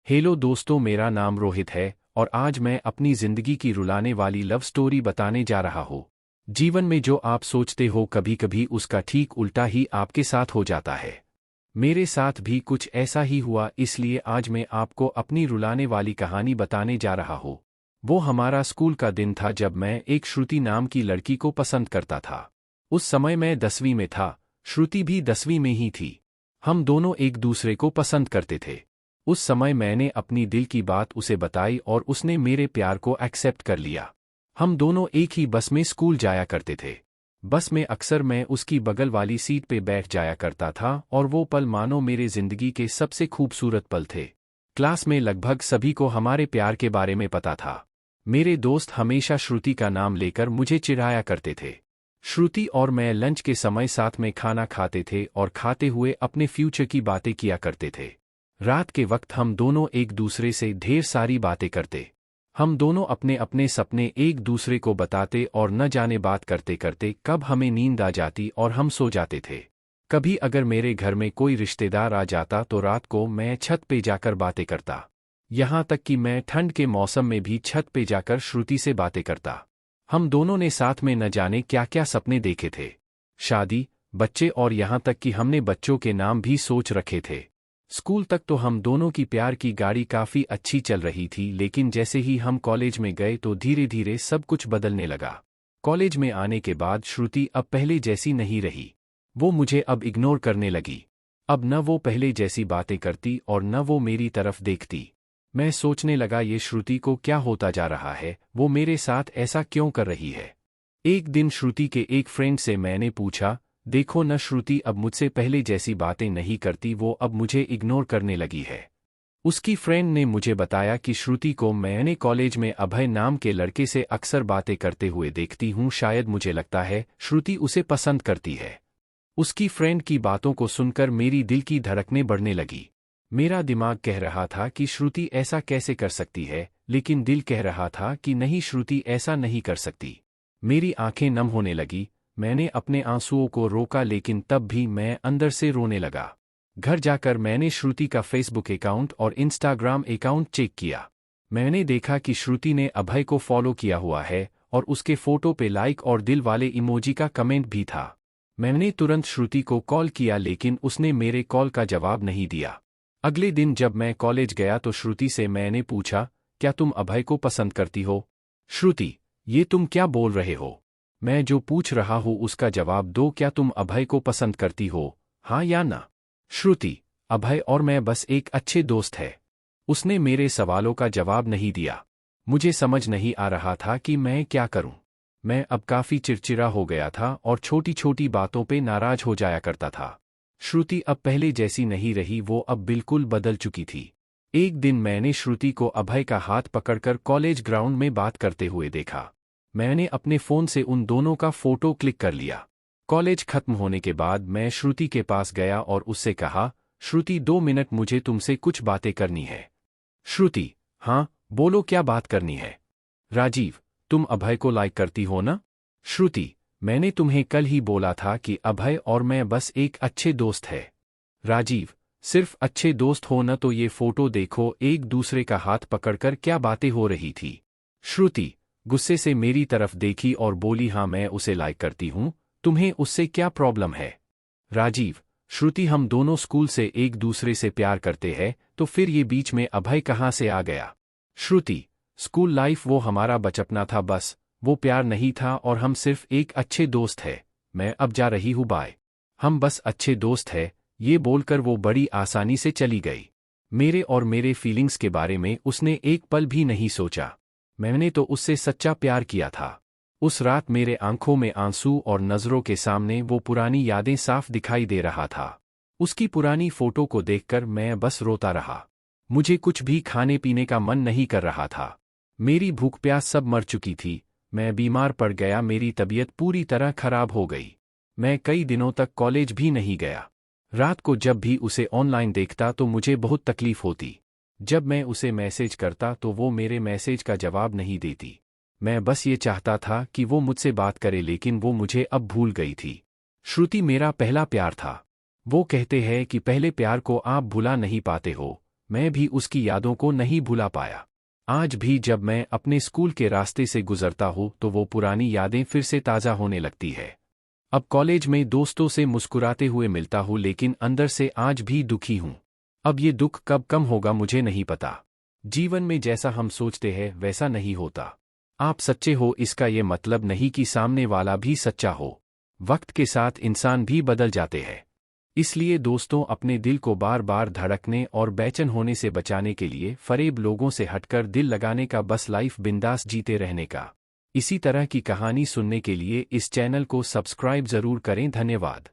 Hello दोस्तों, मेरा नाम रोहित है और आज मैं अपनी जिंदगी की रुलाने वाली लव स्टोरी बताने जा रहा हूँ। जीवन में जो आप सोचते हो कभी कभी उसका ठीक उल्टा ही आपके साथ हो जाता है। मेरे साथ भी कुछ ऐसा ही हुआ, इसलिए आज मैं आपको अपनी रुलाने वाली कहानी बताने जा रहा हूँ। वो हमारा स्कूल का दिन था जब मैं एक श्रुति नाम की लड़की को पसंद करता था। उस समय मैं 10वीं में था, श्रुति भी 10वीं में ही थी। हम दोनों एक दूसरे को पसंद करते थे। उस समय मैंने अपनी दिल की बात उसे बताई और उसने मेरे प्यार को एक्सेप्ट कर लिया। हम दोनों एक ही बस में स्कूल जाया करते थे। बस में अक्सर मैं उसकी बगल वाली सीट पे बैठ जाया करता था और वो पल मानो मेरे जिंदगी के सबसे खूबसूरत पल थे। क्लास में लगभग सभी को हमारे प्यार के बारे में पता था। मेरे दोस्त हमेशा श्रुति का नाम लेकर मुझे चिढ़ाया करते थे। श्रुति और मैं लंच के समय साथ में खाना खाते थे और खाते हुए अपने फ्यूचर की बातें किया करते थे। रात के वक्त हम दोनों एक दूसरे से ढेर सारी बातें करते। हम दोनों अपने अपने सपने एक दूसरे को बताते और न जाने बात करते करते कब हमें नींद आ जाती और हम सो जाते थे। कभी अगर मेरे घर में कोई रिश्तेदार आ जाता तो रात को मैं छत पे जाकर बातें करता। यहाँ तक कि मैं ठंड के मौसम में भी छत पे जाकर श्रुति से बातें करता। हम दोनों ने साथ में न जाने क्या क्या सपने देखे थे। शादी, बच्चे और यहाँ तक कि हमने बच्चों के नाम भी सोच रखे थे। स्कूल तक तो हम दोनों की प्यार की गाड़ी काफी अच्छी चल रही थी, लेकिन जैसे ही हम कॉलेज में गए तो धीरे धीरे सब कुछ बदलने लगा। कॉलेज में आने के बाद श्रुति अब पहले जैसी नहीं रही। वो मुझे अब इग्नोर करने लगी। अब न वो पहले जैसी बातें करती और न वो मेरी तरफ देखती। मैं सोचने लगा ये श्रुति को क्या होता जा रहा है, वो मेरे साथ ऐसा क्यों कर रही है। एक दिन श्रुति के एक फ्रेंड से मैंने पूछा, देखो न, श्रुति अब मुझसे पहले जैसी बातें नहीं करती, वो अब मुझे इग्नोर करने लगी है। उसकी फ्रेंड ने मुझे बताया कि श्रुति को मैंने कॉलेज में अभय नाम के लड़के से अक्सर बातें करते हुए देखती हूँ, शायद मुझे लगता है श्रुति उसे पसंद करती है। उसकी फ्रेंड की बातों को सुनकर मेरी दिल की धड़कनें बढ़ने लगी। मेरा दिमाग कह रहा था कि श्रुति ऐसा कैसे कर सकती है, लेकिन दिल कह रहा था कि नहीं, श्रुति ऐसा नहीं कर सकती। मेरी आंखें नम होने लगी। मैंने अपने आंसुओं को रोका, लेकिन तब भी मैं अंदर से रोने लगा। घर जाकर मैंने श्रुति का फेसबुक अकाउंट और इंस्टाग्राम अकाउंट चेक किया। मैंने देखा कि श्रुति ने अभय को फॉलो किया हुआ है और उसके फोटो पे लाइक और दिल वाले इमोजी का कमेंट भी था। मैंने तुरंत श्रुति को कॉल किया, लेकिन उसने मेरे कॉल का जवाब नहीं दिया। अगले दिन जब मैं कॉलेज गया तो श्रुति से मैंने पूछा, क्या तुम अभय को पसंद करती हो? श्रुति, ये तुम क्या बोल रहे हो? मैं जो पूछ रहा हूँ उसका जवाब दो। क्या तुम अभय को पसंद करती हो, हाँ या ना? श्रुति, अभय और मैं बस एक अच्छे दोस्त हैं। उसने मेरे सवालों का जवाब नहीं दिया। मुझे समझ नहीं आ रहा था कि मैं क्या करूं। मैं अब काफी चिड़चिड़ा हो गया था और छोटी छोटी बातों पे नाराज हो जाया करता था। श्रुति अब पहले जैसी नहीं रही, वो अब बिल्कुल बदल चुकी थी। एक दिन मैंने श्रुति को अभय का हाथ पकड़कर कॉलेज ग्राउंड में बात करते हुए देखा। मैंने अपने फ़ोन से उन दोनों का फ़ोटो क्लिक कर लिया। कॉलेज खत्म होने के बाद मैं श्रुति के पास गया और उससे कहा, श्रुति 2 मिनट, मुझे तुमसे कुछ बातें करनी है। श्रुति, हाँ बोलो, क्या बात करनी है? राजीव, तुम अभय को लाइक करती हो ना? श्रुति, मैंने तुम्हें कल ही बोला था कि अभय और मैं बस एक अच्छे दोस्त हैं। राजीव, सिर्फ अच्छे दोस्त हो न तो ये फ़ोटो देखो, एक दूसरे का हाथ पकड़कर क्या बातें हो रही थी। श्रुति गुस्से से मेरी तरफ देखी और बोली, हाँ मैं उसे लाइक करती हूँ, तुम्हें उससे क्या प्रॉब्लम है? राजीव, श्रुति, हम दोनों स्कूल से एक दूसरे से प्यार करते हैं, तो फिर ये बीच में अभय कहाँ से आ गया? श्रुति, स्कूल लाइफ वो हमारा बचपना था, बस वो प्यार नहीं था और हम सिर्फ एक अच्छे दोस्त हैं। मैं अब जा रही हूँ, बाय। हम बस अच्छे दोस्त हैं, ये बोलकर वो बड़ी आसानी से चली गई। मेरे और मेरे फीलिंग्स के बारे में उसने एक पल भी नहीं सोचा। मैंने तो उससे सच्चा प्यार किया था। उस रात मेरे आंखों में आंसू और नज़रों के सामने वो पुरानी यादें साफ दिखाई दे रहा था। उसकी पुरानी फोटो को देखकर मैं बस रोता रहा। मुझे कुछ भी खाने पीने का मन नहीं कर रहा था। मेरी भूख प्यास सब मर चुकी थी। मैं बीमार पड़ गया, मेरी तबीयत पूरी तरह खराब हो गई। मैं कई दिनों तक कॉलेज भी नहीं गया। रात को जब भी उसे ऑनलाइन देखता तो मुझे बहुत तकलीफ होती। जब मैं उसे मैसेज करता तो वो मेरे मैसेज का जवाब नहीं देती। मैं बस ये चाहता था कि वो मुझसे बात करे, लेकिन वो मुझे अब भूल गई थी। श्रुति मेरा पहला प्यार था। वो कहते हैं कि पहले प्यार को आप भुला नहीं पाते हो, मैं भी उसकी यादों को नहीं भुला पाया। आज भी जब मैं अपने स्कूल के रास्ते से गुजरता हूँ तो वो पुरानी यादें फिर से ताज़ा होने लगती है। अब कॉलेज में दोस्तों से मुस्कुराते हुए मिलता हूँ लेकिन अंदर से आज भी दुखी हूँ। अब ये दुख कब कम होगा मुझे नहीं पता। जीवन में जैसा हम सोचते हैं वैसा नहीं होता। आप सच्चे हो इसका ये मतलब नहीं कि सामने वाला भी सच्चा हो। वक्त के साथ इंसान भी बदल जाते हैं। इसलिए दोस्तों, अपने दिल को बार बार धड़कने और बेचैन होने से बचाने के लिए फरेब लोगों से हटकर दिल लगाने का, बस लाइफ बिंदास जीते रहने का। इसी तरह की कहानी सुनने के लिए इस चैनल को सब्सक्राइब जरूर करें। धन्यवाद।